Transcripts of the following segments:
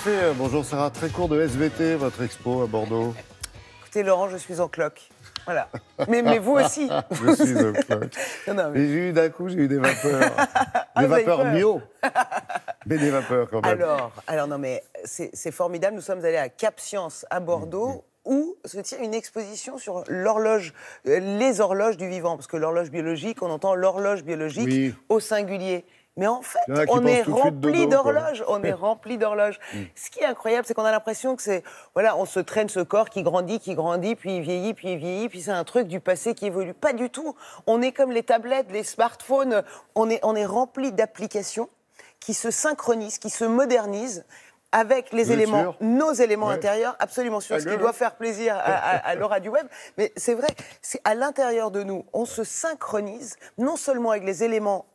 fait, bonjour Sarah, très court de SVT, votre expo à Bordeaux. Écoutez Laurent, je suis en cloque. Voilà. Mais vous aussi. Je suis en cloque. Non, Et j'ai eu d'un coup, j'ai eu des vapeurs. Des vapeurs bio. Mais des vapeurs quand même. Alors non mais c'est formidable. Nous sommes allés à Cap Science à Bordeaux. Où se tient une exposition sur l'horloge, les horloges du vivant. Parce que l'horloge biologique, on entend l'horloge biologique au singulier. Mais en fait, on est rempli d'horloges. On est rempli d'horloges. Ce qui est incroyable, c'est qu'on a l'impression que c'est... Voilà, on se traîne ce corps qui grandit, puis il vieillit, puis c'est un truc du passé qui évolue. Pas du tout. On est comme les tablettes, les smartphones. On est rempli d'applications qui se synchronisent, qui se modernisent, avec les éléments, nos éléments intérieurs, absolument sûr, ce qui doit faire plaisir à Laura du web. Mais c'est vrai, c'est à l'intérieur de nous, on se synchronise, non seulement avec les éléments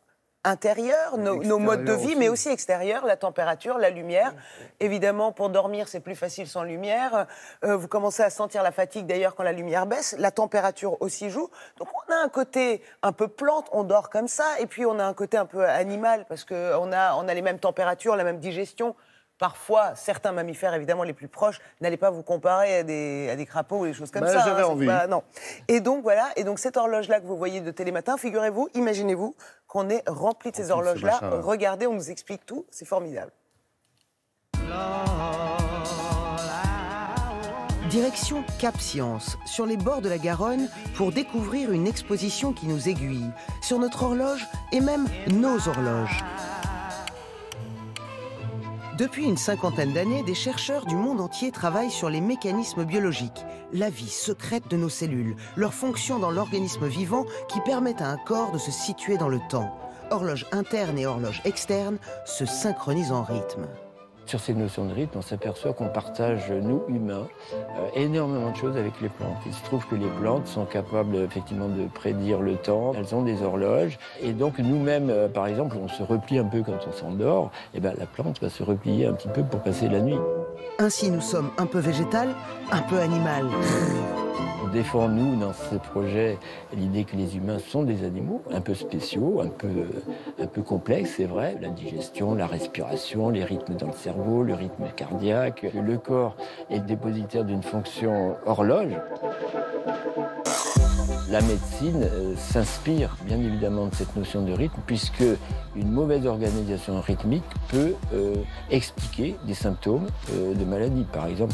intérieurs, nos modes de vie, mais aussi extérieurs, la température, la lumière. Évidemment, pour dormir, c'est plus facile sans lumière. Vous commencez à sentir la fatigue, d'ailleurs, quand la lumière baisse. La température aussi joue. Donc, on a un côté un peu plante, on dort comme ça. Et puis, on a un côté un peu animal, parce qu'on a les mêmes températures, la même digestion. Parfois, certains mammifères, évidemment, les plus proches, n'allez pas vous comparer à des crapauds ou des choses comme ça. J'avais envie. Non. Et donc, voilà. Et donc, cette horloge-là que vous voyez de Télématin, figurez-vous, imaginez-vous qu'on est rempli de ces horloges-là. Regardez, on nous explique tout. C'est formidable. Direction Cap Science, sur les bords de la Garonne, pour découvrir une exposition qui nous aiguille sur notre horloge et même nos horloges. Depuis une cinquantaine d'années, des chercheurs du monde entier travaillent sur les mécanismes biologiques, la vie secrète de nos cellules, leurs fonctions dans l'organisme vivant qui permettent à un corps de se situer dans le temps. Horloge interne et horloge externe se synchronisent en rythme. Sur ces notions de rythme, on s'aperçoit qu'on partage, nous, humains, énormément de choses avec les plantes. Il se trouve que les plantes sont capables, effectivement, de prédire le temps. Elles ont des horloges. Et donc, nous-mêmes, par exemple, on se replie un peu quand on s'endort. Et bien, la plante va se replier un petit peu pour passer la nuit. Ainsi, nous sommes un peu végétal, un peu animal. On défend, nous, dans ce projet, l'idée que les humains sont des animaux un peu spéciaux, un peu complexes, c'est vrai. La digestion, la respiration, les rythmes dans le cerveau, le rythme cardiaque. Le corps est le dépositaire d'une fonction horloge. La médecine s'inspire bien évidemment de cette notion de rythme, puisque une mauvaise organisation rythmique peut expliquer des symptômes de maladie. Par exemple,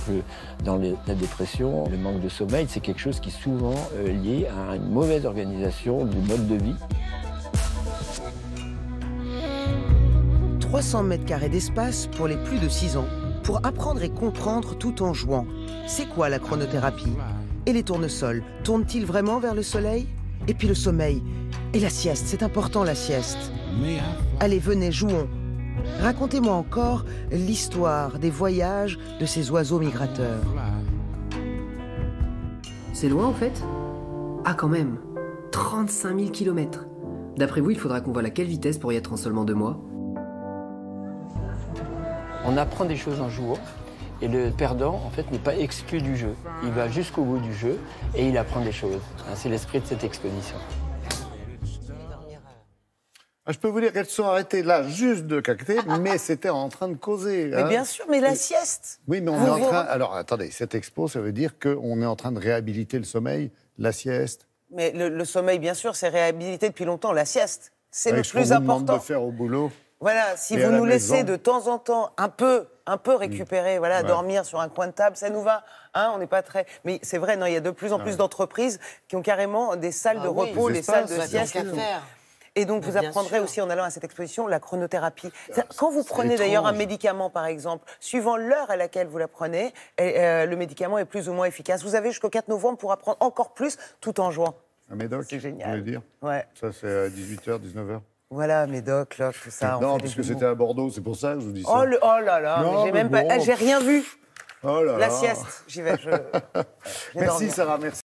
dans la dépression, le manque de sommeil, c'est quelque chose qui est souvent lié à une mauvaise organisation du mode de vie. 300 mètres carrés d'espace pour les plus de 6 ans, pour apprendre et comprendre tout en jouant. C'est quoi la chronothérapie ? Et les tournesols, tournent-ils vraiment vers le soleil? Et puis le sommeil. Et la sieste, c'est important la sieste. Allez, venez, jouons. Racontez-moi encore l'histoire des voyages de ces oiseaux migrateurs. C'est loin en fait? Ah quand même, 35 000 km. D'après vous, il faudra qu'on vole à quelle vitesse pour y être en seulement 2 mois? On apprend des choses en jouant. Et le perdant, en fait, n'est pas exclu du jeu. Il va jusqu'au bout du jeu et il apprend des choses. C'est l'esprit de cette exposition. Je peux vous dire qu'elles sont arrêtées là, juste de cacter, mais c'était en train de causer. Mais bien sûr, mais la sieste. Oui, mais on est en train... Alors, attendez, cette expo, ça veut dire qu'on est en train de réhabiliter le sommeil, la sieste. Mais le sommeil, bien sûr, c'est réhabilité depuis longtemps. La sieste, c'est le plus important. important. Demande de faire au boulot. Voilà, si vous nous laissez de temps en temps un peu récupérer, voilà, dormir sur un coin de table, ça nous va. Hein, on n'est pas très... Mais c'est vrai, non, il y a de plus en plus d'entreprises qui ont carrément des salles de repos, des salles de sieste. Et donc, vous apprendrez aussi, en allant à cette exposition, la chronothérapie. Quand vous prenez d'ailleurs un médicament, par exemple, suivant l'heure à laquelle vous la prenez, le médicament est plus ou moins efficace. Vous avez jusqu'au 4 novembre pour apprendre encore plus tout en jouant. Un médoc, c'est génial. Vous voulez dire Ça, c'est à 18h, 19h. Voilà, Médoc, là, tout ça. Non, parce que c'était à Bordeaux, c'est pour ça que je vous dis ça. Oh là là, non, mais j'ai rien vu. Oh là là. La sieste, j'y vais. Merci Sarah, merci.